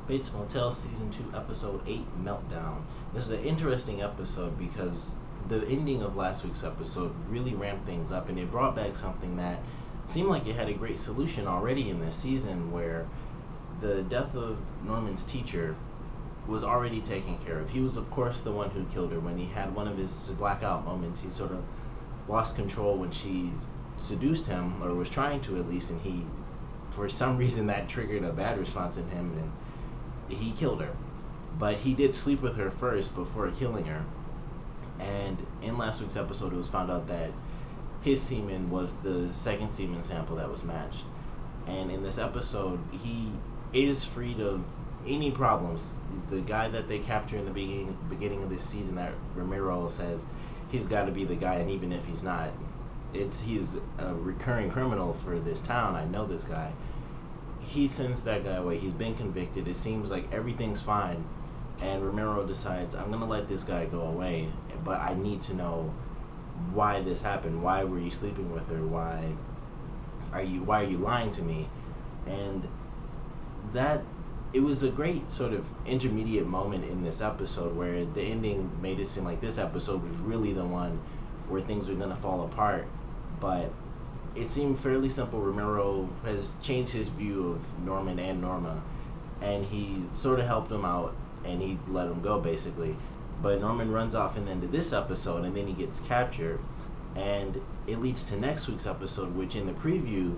Bates Motel Season 2, Episode 8, Meltdown. This is an interesting episode because the ending of last week's episode really ramped things up and it brought back something that seemed like it had a great solution already in this season, where the death of Norman's teacher was already taken care of. He was, of course, the one who killed her. When he had one of his blackout moments, he sort of lost control when she seduced him, or was trying to at least, and he, for some reason, that triggered a bad response in him, and he killed her. But he did sleep with her first before killing her. And in last week's episode, it was found out that his semen was the second semen sample that was matched. And in this episode, he is freed of any problems. The guy that they capture in the beginning of this season, that Romero says he's got to be the guy, and even if he's not, he's a recurring criminal for this town. I know this guy. He sends that guy away. He's been convicted. It seems like everything's fine, and Romero decides, I'm gonna let this guy go away, but I need to know why this happened. Why were you sleeping with her? Why are you lying to me? And that, it was a great sort of intermediate moment in this episode where the ending made it seem like this episode was really the one where things were gonna fall apart, but it seemed fairly simple. Romero has changed his view of Norman and Norma, and he sort of helped him out, and he let him go, basically. But Norman runs off in the end of this episode, and then he gets captured, and it leads to next week's episode, which in the preview,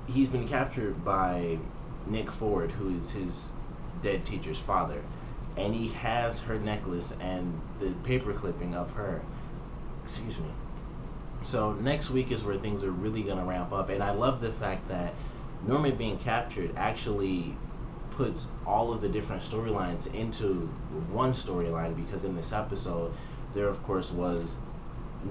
he's been captured by Nick Ford, who is his dead teacher's father, and he has her necklace and the paper clipping of her. Excuse me. So next week is where things are really going to ramp up, and I love the fact that Norman being captured actually puts all of the different storylines into one storyline, because in this episode there of course was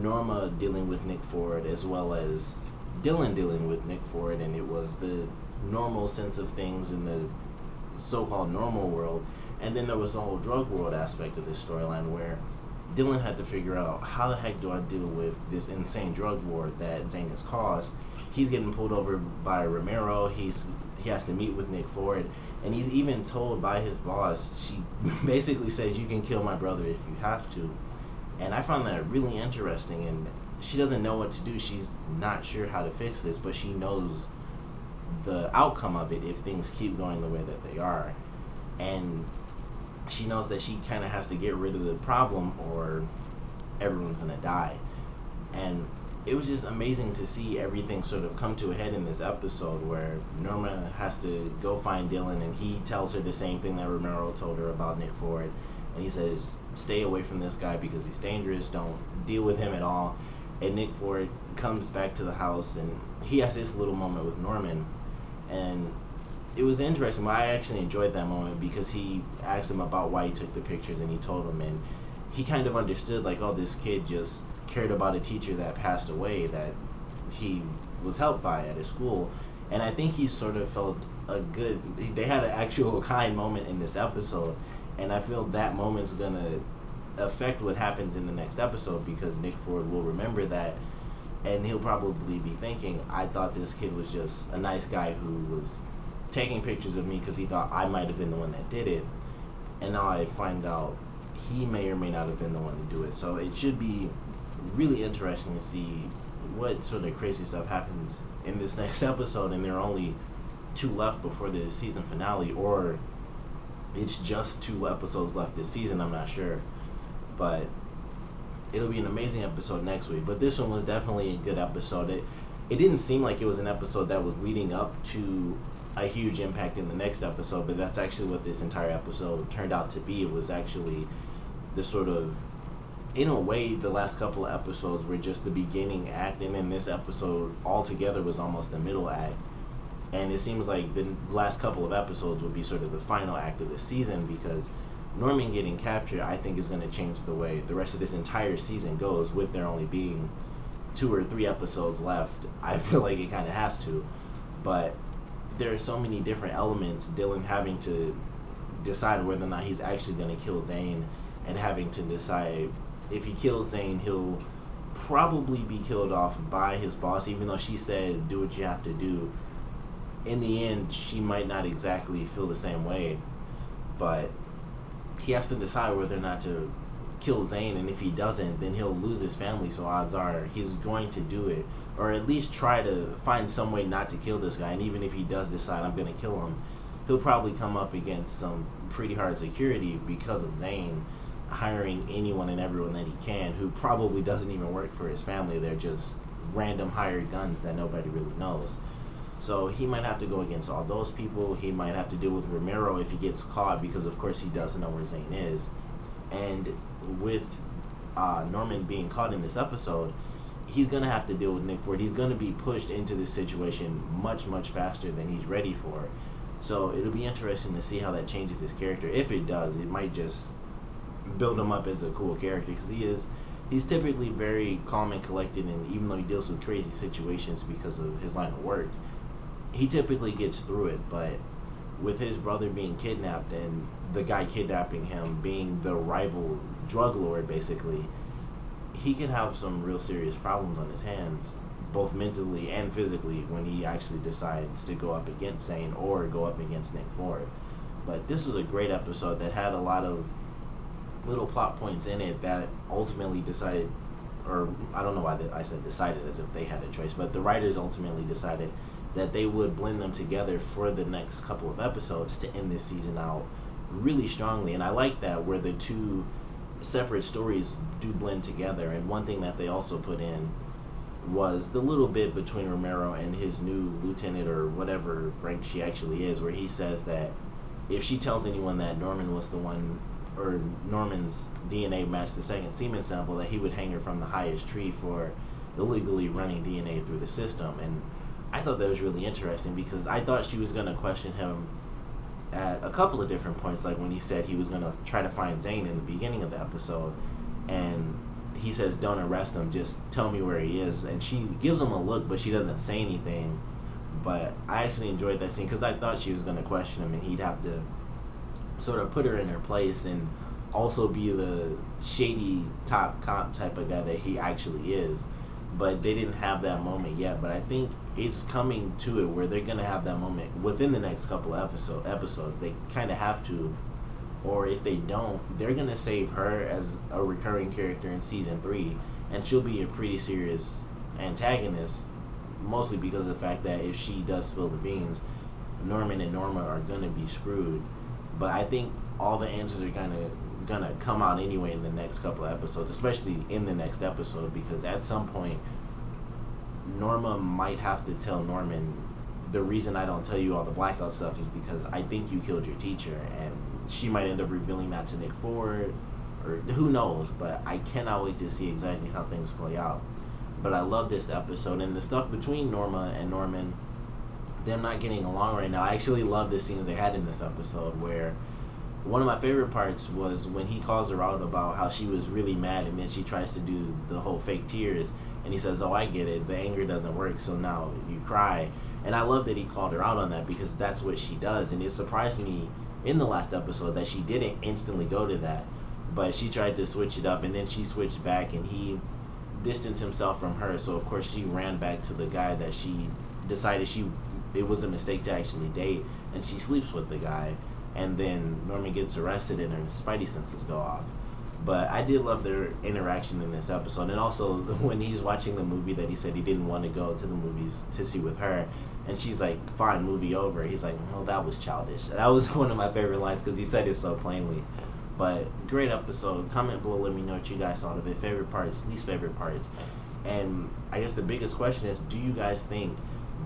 Norma dealing with Nick Ford as well as Dylan dealing with Nick Ford, and it was the normal sense of things in the so-called normal world, and then there was the whole drug world aspect of this storyline where Dylan had to figure out, how the heck do I deal with this insane drug war that Zane has caused? He's getting pulled over by Romero. He has to meet with Nick Ford, and he's even told by his boss, she basically says, you can kill my brother if you have to. And I found that really interesting, and she doesn't know what to do. She's not sure how to fix this, but she knows the outcome of it if things keep going the way that they are. And she knows that she kind of has to get rid of the problem or everyone's going to die. And it was just amazing to see everything sort of come to a head in this episode, where Norma has to go find Dylan, and he tells her the same thing that Romero told her about Nick Ford. And he says, stay away from this guy because he's dangerous, don't deal with him at all. And Nick Ford comes back to the house, and he has this little moment with Norman. And it was interesting. I actually enjoyed that moment because he asked him about why he took the pictures, and he told him, and he kind of understood, like, oh, this kid just cared about a teacher that passed away that he was helped by at his school. And I think he sort of felt they had an actual kind moment in this episode, and I feel that moment's gonna affect what happens in the next episode, because Nick Ford will remember that, and he'll probably be thinking, I thought this kid was just a nice guy who was taking pictures of me because he thought I might have been the one that did it, and now I find out he may or may not have been the one to do it. So it should be really interesting to see what sort of crazy stuff happens in this next episode, and there are only 2 left before the season finale, or it's just 2 episodes left this season, I'm not sure. But it'll be an amazing episode next week. But this one was definitely a good episode. It didn't seem like it was an episode that was leading up to a huge impact in the next episode, but that's actually what this entire episode turned out to be. It was actually the sort of, in a way, the last couple of episodes were just the beginning act, and then this episode altogether was almost the middle act. And it seems like the last couple of episodes will be sort of the final act of the season, because Norman getting captured, I think, is going to change the way the rest of this entire season goes, with there only being 2 or 3 episodes left. I feel like it kind of has to, but there are so many different elements. Dylan having to decide whether or not he's actually going to kill Zane, and having to decide if he kills Zane, he'll probably be killed off by his boss, even though she said, do what you have to do. In the end, she might not exactly feel the same way. but he has to decide whether or not to kill Zane, and if he doesn't, then he'll lose his family. So odds are he's going to do it, or at least try to find some way not to kill this guy. And even if he does decide I'm going to kill him, he'll probably come up against some pretty hard security because of Zane hiring anyone and everyone that he can, who probably doesn't even work for his family. They're just random hired guns that nobody really knows. So he might have to go against all those people. He might have to deal with Romero if he gets caught, because of course he doesn't know where Zane is. And with Norman being caught in this episode, he's going to have to deal with Nick Ford. He's going to be pushed into this situation much, much faster than he's ready for. So it'll be interesting to see how that changes his character. If it does, it might just build him up as a cool character, because he's typically very calm and collected, and even though he deals with crazy situations because of his line of work, he typically gets through it. But with his brother being kidnapped and the guy kidnapping him being the rival drug lord, basically, he could have some real serious problems on his hands, both mentally and physically, when he actually decides to go up against Zane or go up against Nick Ford. But this was a great episode that had a lot of little plot points in it that ultimately decided, or I don't know why I said decided as if they had a choice, but the writers ultimately decided that they would blend them together for the next couple of episodes to end this season out really strongly. And I like that, where the two separate stories do blend together. And one thing that they also put in was the little bit between Romero and his new lieutenant, or whatever rank she actually is, where he says that if she tells anyone that Norman was the one, or Norman's DNA matched the second semen sample, that he would hang her from the highest tree for illegally running DNA through the system. And I thought that was really interesting, because I thought she was going to question him at a couple of different points, like when he said he was going to try to find Zane in the beginning of the episode, and he says, don't arrest him, just tell me where he is. And she gives him a look, but she doesn't say anything. But I actually enjoyed that scene, because I thought she was going to question him, and he'd have to sort of put her in her place and also be the shady top cop type of guy that he actually is. But they didn't have that moment yet. But I think it's coming to it where they're going to have that moment within the next couple of episodes. They kind of have to. Or if they don't, they're going to save her as a recurring character in season 3. And she'll be a pretty serious antagonist, mostly because of the fact that if she does spill the beans, Norman and Norma are going to be screwed. But I think all the answers are gonna come out anyway in the next couple of episodes, especially in the next episode, because at some point Norma might have to tell Norman, the reason I don't tell you all the blackout stuff is because I think you killed your teacher, and she might end up revealing that to Nick Ford, or who knows. But I cannot wait to see exactly how things play out. But I love this episode, and the stuff between Norma and Norman, them not getting along right now. I actually love the scenes they had in this episode, where one of my favorite parts was when he calls her out about how she was really mad, and then she tries to do the whole fake tears, and he says, oh, I get it, the anger doesn't work, so now you cry. And I love that he called her out on that, because that's what she does. And it surprised me in the last episode that she didn't instantly go to that, but she tried to switch it up, and then she switched back, and he distanced himself from her. So of course she ran back to the guy that she decided it was a mistake to actually date, and she sleeps with the guy, and then Norman gets arrested and her spidey senses go off. But I did love their interaction in this episode, and also when he's watching the movie that he said he didn't want to go to the movies to see with her, and she's like, fine, movie over. He's like, well, that was childish. That was one of my favorite lines, because he said it so plainly. But great episode. Comment below, let me know what you guys thought of it. Favorite parts, least favorite parts. And I guess the biggest question is, do you guys think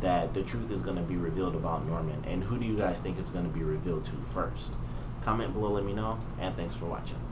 that the truth is going to be revealed about Norman, and who do you guys think it's going to be revealed to first? Comment below, let me know, and thanks for watching.